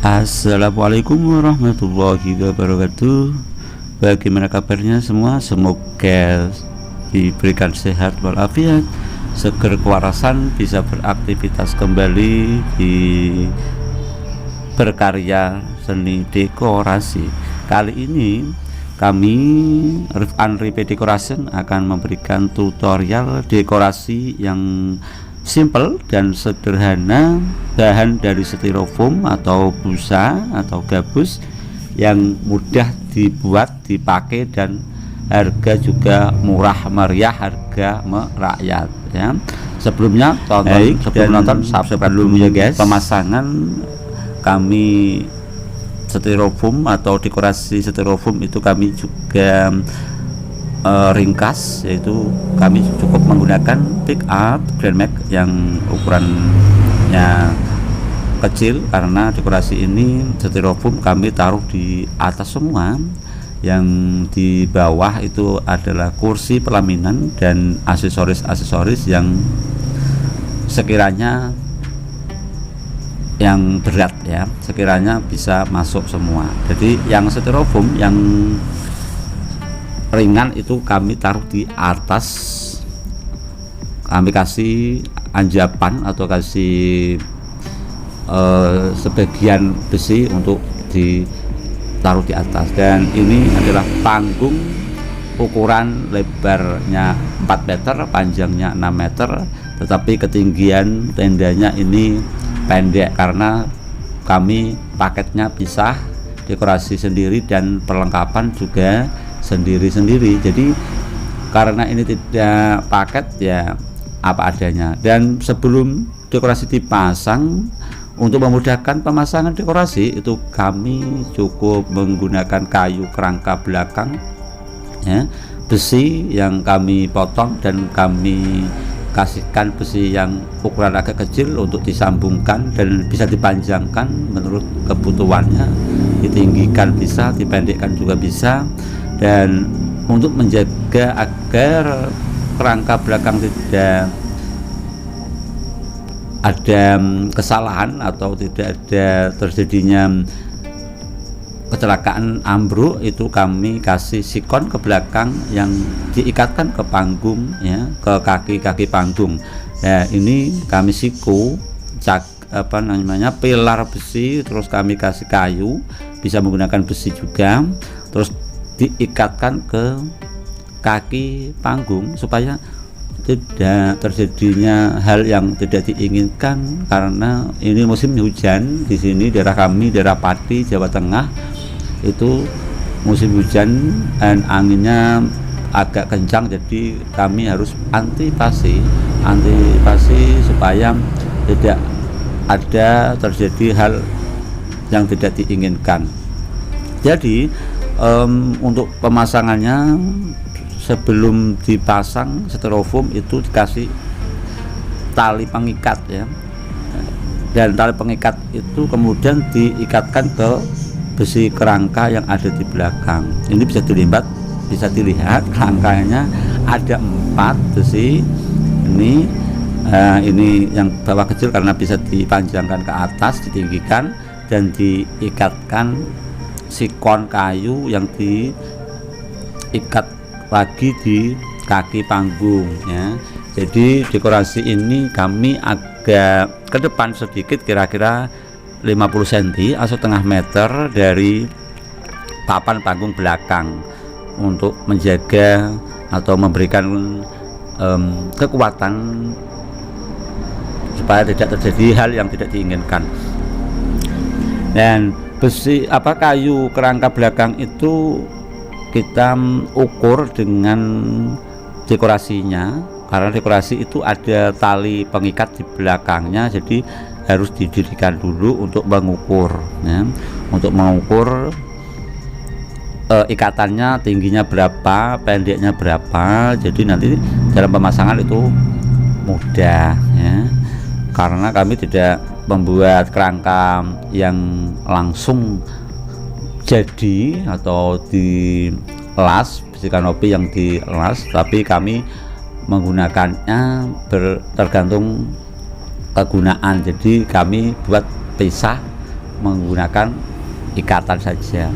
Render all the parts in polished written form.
Assalamualaikum warahmatullahi wabarakatuh. Bagaimana kabarnya semua? Semoga diberikan sehat walafiat, seger kewarasan, bisa beraktivitas kembali di berkarya seni dekorasi. Kali ini kami Rifan Ripe Decoration akan memberikan tutorial dekorasi yang simple dan sederhana, bahan dari styrofoam atau busa atau gabus yang mudah dibuat, dipakai, dan harga juga murah meriah, harga merakyat ya. Sebelum nonton subscribe dulu ya guys. Pemasangan kami styrofoam atau dekorasi styrofoam itu kami juga ringkas, yaitu kami cukup menggunakan pick up Grand Max yang ukurannya kecil, karena dekorasi ini styrofoam kami taruh di atas semua, yang di bawah itu adalah kursi pelaminan dan aksesoris yang sekiranya yang berat ya, sekiranya bisa masuk semua. Jadi yang styrofoam yang ringan itu kami taruh di atas, kami kasih anjapan atau kasih sebagian besi untuk ditaruh di atas. Dan ini adalah panggung ukuran lebarnya 4 meter, panjangnya 6 meter, tetapi ketinggian tendanya ini pendek karena kami paketnya pisah, dekorasi sendiri dan perlengkapan juga sendiri-sendiri. Jadi karena ini tidak paket ya apa adanya. Dan sebelum dekorasi dipasang, untuk memudahkan pemasangan dekorasi itu kami cukup menggunakan kayu kerangka belakang ya, besi yang kami potong dan kami kasihkan besi yang ukuran agak kecil untuk disambungkan dan bisa dipanjangkan menurut kebutuhannya, ditinggikan bisa, dipendekkan juga bisa. Dan untuk menjaga agar kerangka belakang tidak ada kesalahan atau tidak ada terjadinya kecelakaan ambruk, itu kami kasih sikon ke belakang yang diikatkan ke panggung ya, ke kaki-kaki panggung. Nah ini kami siku pilar besi, terus kami kasih kayu, bisa menggunakan besi juga, terus diikatkan ke kaki panggung supaya tidak terjadinya hal yang tidak diinginkan, karena ini musim hujan di sini daerah kami, daerah Pati, Jawa Tengah, itu musim hujan dan anginnya agak kencang, jadi kami harus antisipasi supaya tidak ada terjadi hal yang tidak diinginkan. Jadi untuk pemasangannya, sebelum dipasang styrofoam itu dikasih tali pengikat ya, dan tali pengikat itu kemudian diikatkan ke besi kerangka yang ada di belakang. Ini bisa dilihat kerangkanya ada 4 besi ini. Ini yang bawah kecil karena bisa dipanjangkan ke atas, ditinggikan, dan diikatkan sikon kayu yang diikat lagi di kaki panggung ya. Jadi dekorasi ini kami agak ke depan sedikit, kira-kira 50 cm atau setengah meter dari papan panggung belakang, untuk menjaga atau memberikan kekuatan supaya tidak terjadi hal yang tidak diinginkan. Dan kayu kerangka belakang itu kita ukur dengan dekorasinya, karena dekorasi itu ada tali pengikat di belakangnya, jadi harus didirikan dulu untuk mengukur ya, untuk mengukur ikatannya tingginya berapa, pendeknya berapa. Jadi nanti dalam pemasangan itu mudah ya, karena kami tidak membuat kerangka yang langsung jadi atau dilas, besi kanopi yang dilas, tapi kami menggunakannya tergantung kegunaan. Jadi kami buat pisah menggunakan ikatan saja.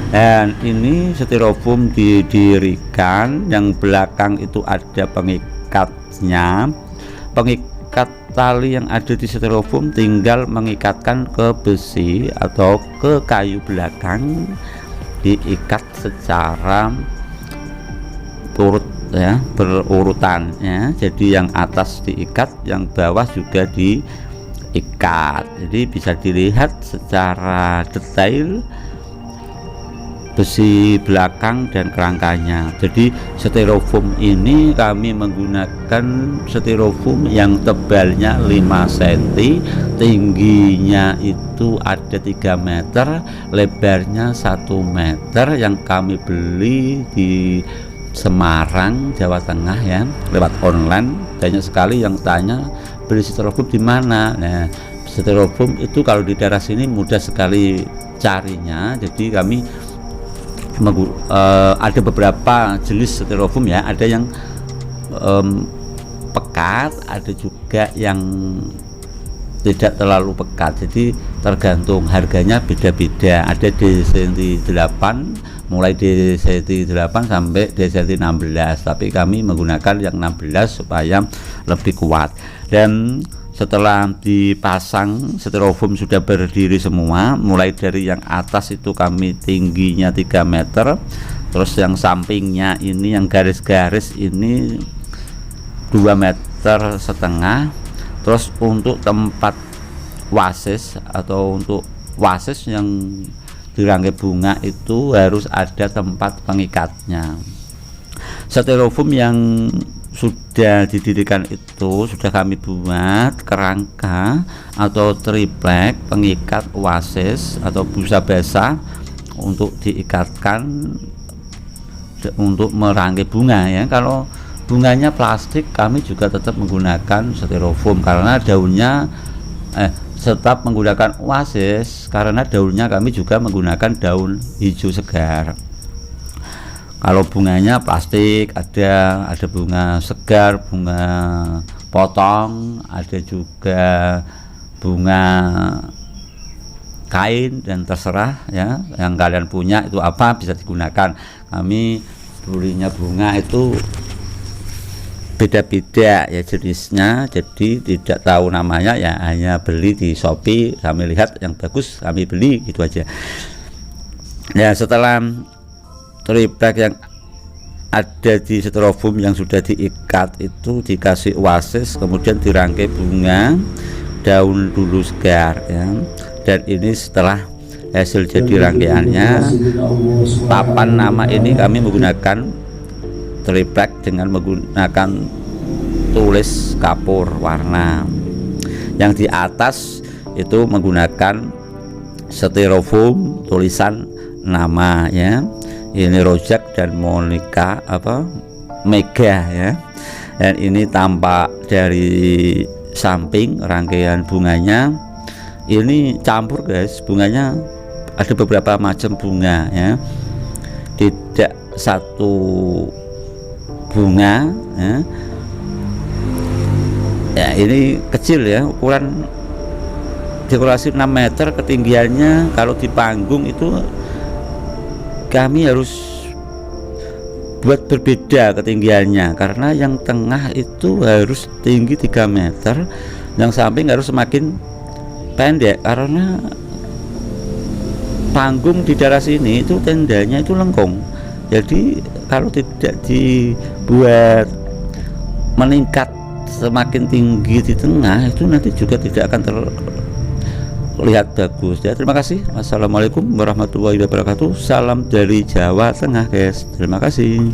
Dan ini styrofoam didirikan, yang belakang itu ada pengikatnya. Pengikat tali yang ada di styrofoam tinggal mengikatkan ke besi atau ke kayu belakang, diikat secara turut ya, berurutan ya. Jadi yang atas diikat, yang bawah juga diikat. Jadi bisa dilihat secara detail besi belakang dan kerangkanya. Jadi styrofoam ini kami menggunakan styrofoam yang tebalnya 5 cm, tingginya itu ada 3 meter, lebarnya 1 meter, yang kami beli di Semarang, Jawa Tengah ya, lewat online. Banyak sekali yang tanya beli styrofoam di mana. Nah, styrofoam itu kalau di daerah sini mudah sekali carinya. Jadi kami ada beberapa jenis styrofoam ya, ada yang pekat, ada juga yang tidak terlalu pekat. Jadi tergantung harganya, beda-beda. Ada DCT 8, mulai DCT 8 sampai DCT 16, tapi kami menggunakan yang 16 supaya lebih kuat. Dan setelah dipasang styrofoam sudah berdiri semua, mulai dari yang atas itu kami tingginya 3 meter, terus yang sampingnya ini yang garis-garis ini 2,5 meter, terus untuk tempat wasis atau untuk wasis yang dirangkai bunga itu harus ada tempat pengikatnya. Styrofoam yang sudah didirikan itu sudah kami buat kerangka atau triplek pengikat wasis atau busa basah untuk diikatkan untuk merangkai bunga ya. Kalau bunganya plastik, kami juga tetap menggunakan styrofoam karena daunnya tetap menggunakan wasis karena daunnya kami juga menggunakan daun hijau segar. Kalau bunganya plastik, ada bunga segar, bunga potong, ada juga bunga kain, dan terserah ya yang kalian punya itu apa bisa digunakan. Kami belinya bunga itu beda-beda ya jenisnya, jadi tidak tahu namanya ya, hanya beli di Shopee, kami lihat yang bagus kami beli, gitu aja ya. Setelah triplek yang ada di styrofoam yang sudah diikat itu dikasih wasis, kemudian dirangkai bunga, daun dulu segar ya. Dan ini setelah hasil jadi rangkaiannya, papan nama ini kami menggunakan triplek dengan menggunakan tulis kapur warna. Yang di atas itu menggunakan styrofoam tulisan nama ya. Ini Rojak dan Monica Mega ya. Dan ini tampak dari samping rangkaian bunganya. Ini campur guys, bunganya ada beberapa macam bunga ya, tidak satu bunga ya. Ya ini kecil ya, ukuran dekorasi 6 meter ketinggiannya. Kalau di panggung itu kami harus buat berbeda ketinggiannya, karena yang tengah itu harus tinggi 3 meter, yang samping harus semakin pendek karena panggung di daerah sini itu tendanya itu lengkung. Jadi kalau tidak dibuat meningkat semakin tinggi di tengah itu nanti juga tidak akan terlihat bagus ya. Terima kasih. Wassalamualaikum warahmatullahi wabarakatuh. Salam dari Jawa Tengah guys. Terima kasih.